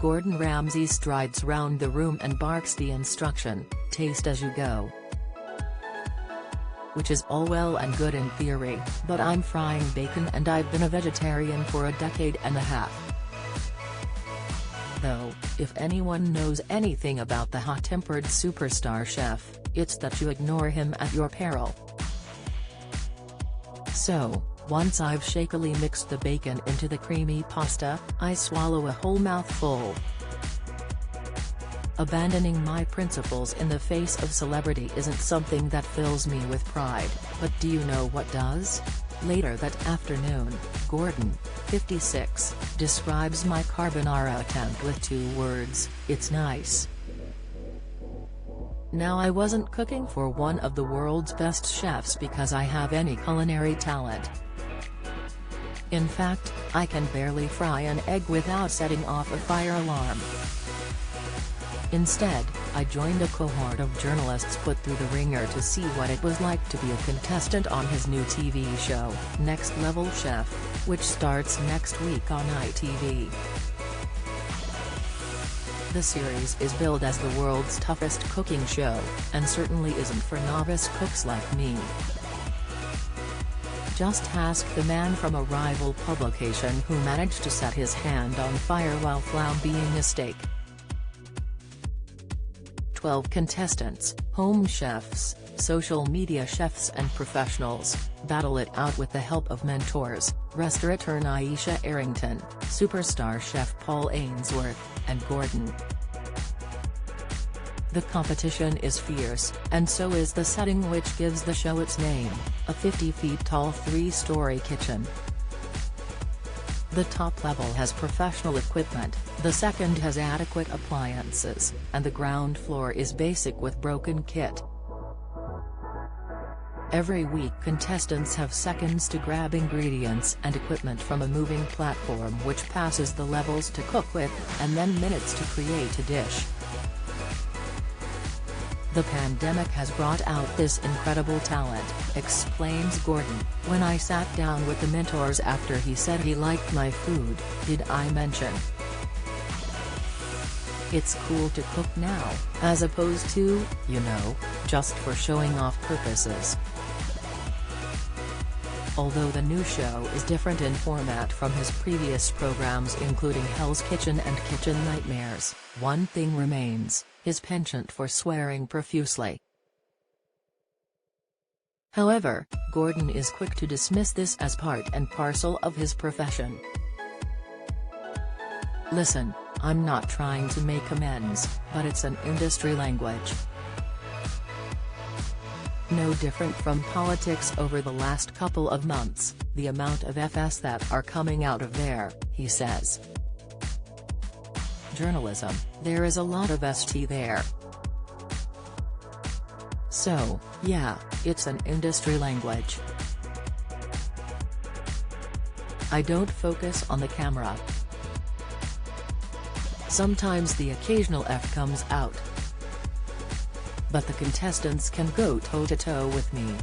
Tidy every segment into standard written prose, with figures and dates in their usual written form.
Gordon Ramsay strides round the room and barks the instruction, "Taste as you go." Which is all well and good in theory, but I'm frying bacon and I've been a vegetarian for a decade and a half. Though, if anyone knows anything about the hot-tempered superstar chef, it's that you ignore him at your peril. So, once I've shakily mixed the bacon into the creamy pasta, I swallow a whole mouthful. Abandoning my principles in the face of celebrity isn't something that fills me with pride, but do you know what does? Later that afternoon, Gordon, 56, describes my carbonara attempt with 2 words, "It's nice." Now I wasn't cooking for one of the world's best chefs because I have any culinary talent. In fact, I can barely fry an egg without setting off a fire alarm. Instead, I joined a cohort of journalists put through the ringer to see what it was like to be a contestant on his new TV show, Next Level Chef, which starts next week on ITV. The series is billed as the world's toughest cooking show, and certainly isn't for novice cooks like me. Just ask the man from a rival publication who managed to set his hand on fire while flambéing a steak. 12 contestants, home chefs, social media chefs and professionals, battle it out with the help of mentors, restaurateur Aisha Arrington, superstar chef Paul Ainsworth, and Gordon. The competition is fierce, and so is the setting which gives the show its name, a 50 feet tall 3-story kitchen. The top level has professional equipment, the second has adequate appliances, and the ground floor is basic with broken kit. Every week contestants have seconds to grab ingredients and equipment from a moving platform which passes the levels to cook with, and then minutes to create a dish. The pandemic has brought out this incredible talent, explains Gordon. When I sat down with the mentors after he said he liked my food, did I mention it's cool to cook now, as opposed to, just for showing off purposes. Although the new show is different in format from his previous programs including Hell's Kitchen and Kitchen Nightmares, one thing remains, his penchant for swearing profusely. However, Gordon is quick to dismiss this as part and parcel of his profession. "Listen, I'm not trying to make amends, but it's an industry language. No different from politics over the last couple of months, the amount of FS that are coming out of there," he says. Journalism, there is a lot of ST there. So, yeah, it's an industry language. I don't focus on the camera. Sometimes the occasional F comes out. But the contestants can go toe-to-toe with me.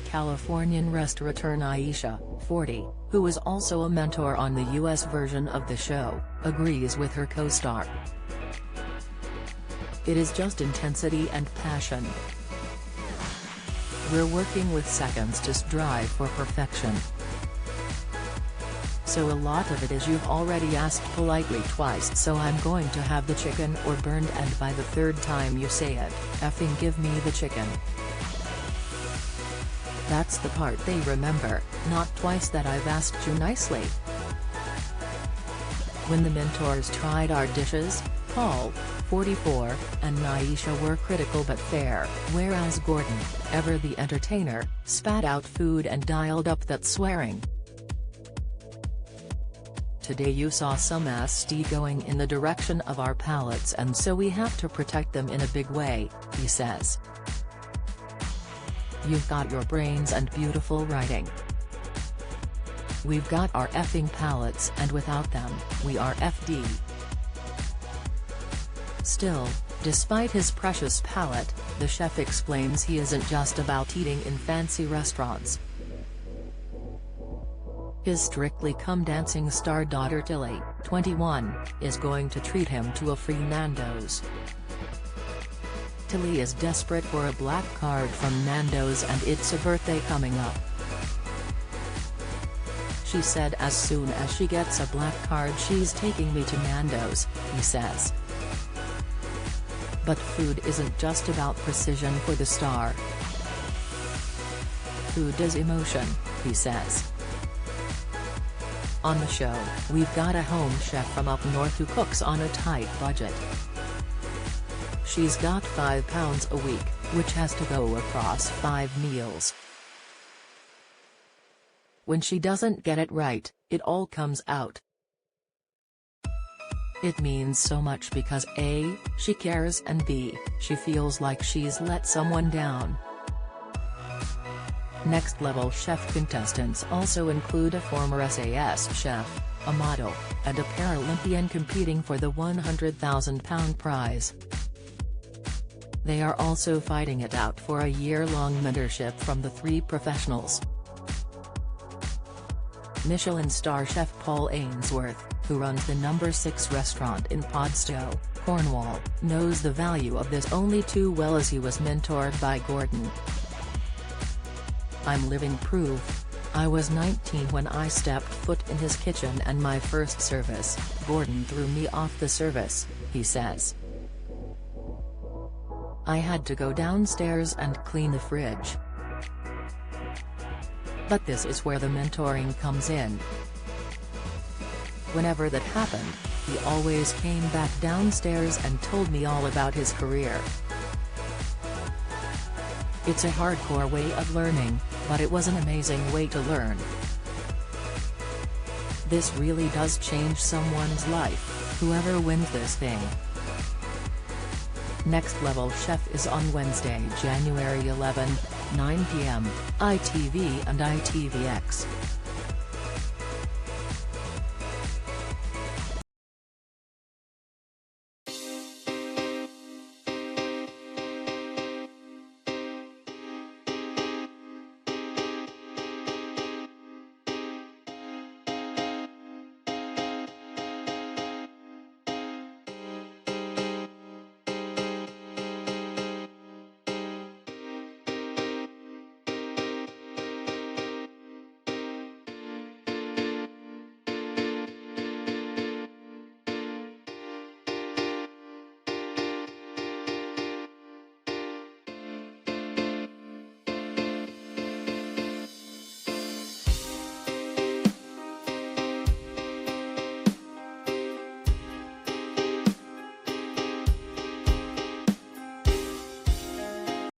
Californian restaurateur Aisha, 40, who is also a mentor on the US version of the show, agrees with her co-star. "It is just intensity and passion. We're working with seconds to strive for perfection. So a lot of it is you've already asked politely twice, so I'm going to have the chicken or burned, and by the 3rd time you say it, effing give me the chicken." That's the part they remember, not twice that I've asked you nicely. When the mentors tried our dishes, Paul, 44, and Aisha were critical but fair, whereas Gordon, ever the entertainer, spat out food and dialed up that swearing. "Today you saw some ST going in the direction of our palates, and so we have to protect them in a big way," he says. "You've got your brains and beautiful writing. We've got our effing palates, and without them, we are FD." Still, despite his precious palate, the chef explains he isn't just about eating in fancy restaurants. His Strictly Come Dancing star daughter Tilly, 21, is going to treat him to a free Nando's. Tilly is desperate for a black card from Nando's and it's a birthday coming up. She said as soon as she gets a black card she's taking me to Nando's, he says. But food isn't just about precision for the star. Food is emotion, he says. On the show, we've got a home chef from up north who cooks on a tight budget. She's got £5 a week, which has to go across 5 meals. When she doesn't get it right, it all comes out. It means so much because A, she cares and B, she feels like she's let someone down. Next Level Chef contestants also include a former SAS chef, a model, and a Paralympian competing for the £100,000 prize. They are also fighting it out for a year-long mentorship from the 3 professionals. Michelin star chef Paul Ainsworth, who runs the No. 6 restaurant in Podstow, Cornwall, knows the value of this only too well as he was mentored by Gordon. "I'm living proof. I was 19 when I stepped foot in his kitchen and my first service, Gordon threw me off the service," he says. "I had to go downstairs and clean the fridge." But this is where the mentoring comes in. Whenever that happened, he always came back downstairs and told me all about his career. "It's a hardcore way of learning, but it was an amazing way to learn. This really does change someone's life, whoever wins this thing." Next Level Chef is on Wednesday, January 11, 9 p.m, ITV and ITVX.